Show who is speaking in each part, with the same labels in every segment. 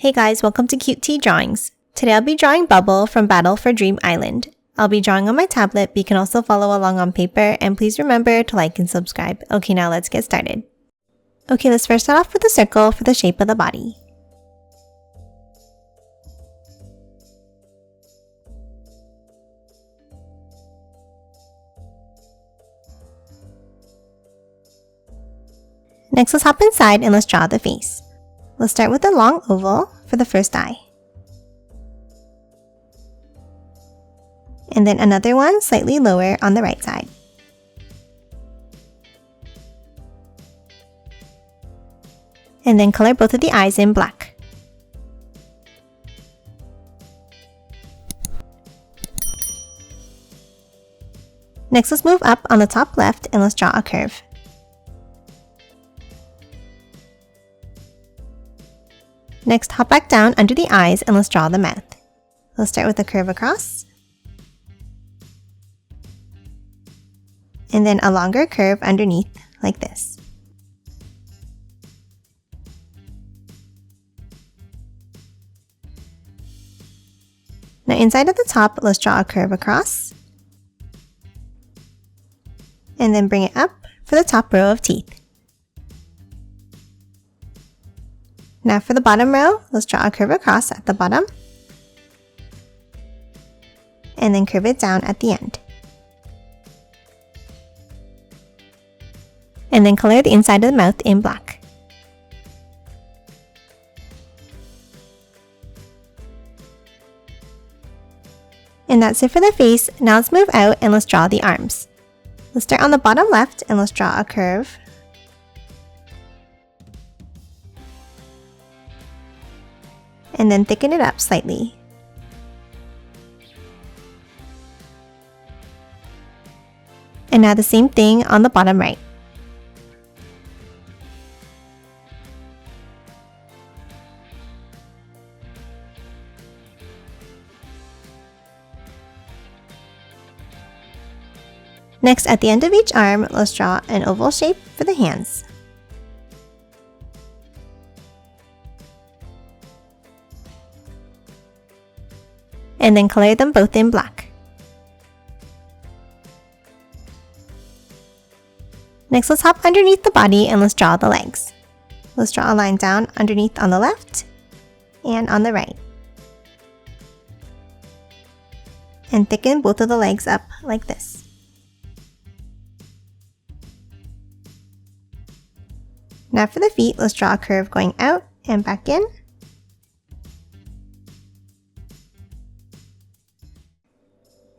Speaker 1: Hey guys, welcome to Cute Tea Drawings. Today I'll be drawing Bubble from Battle for Dream Island. I'll be drawing on my tablet, but you can also follow along on paper, and please remember to like and subscribe. Okay, now let's get started. Okay, let's first start off with a circle for the shape of the body. Next, let's hop inside and let's draw the face. Let's start with a long oval for the first eye. And then another one slightly lower on the right side. And then color both of the eyes in black. Next, let's move up on the top left and let's draw a curve. Next, hop back down under the eyes and let's draw the mouth. Let's start with a curve across. And then a longer curve underneath, like this. Now inside at the top, let's draw a curve across. And then bring it up for the top row of teeth. Now for the bottom row, let's draw a curve across at the bottom. And then curve it down at the end. And then color the inside of the mouth in black. And that's it for the face. Now let's move out and let's draw the arms. Let's start on the bottom left and let's draw a curve. And then thicken it up slightly. And now the same thing on the bottom right. Next, at the end of each arm, let's draw an oval shape for the hands. And then color them both in black. Next, let's hop underneath the body and let's draw the legs. Let's draw a line down underneath on the left and on the right. And thicken both of the legs up like this. Now for the feet, let's draw a curve going out and back in.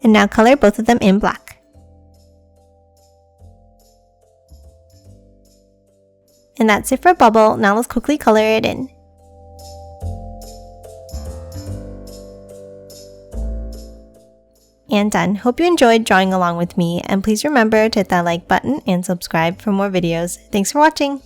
Speaker 1: And now color both of them in black. And that's it for Bubble. Now let's quickly color it in. And done. Hope you enjoyed drawing along with me, and please remember to hit that like button and subscribe for more videos. Thanks for watching!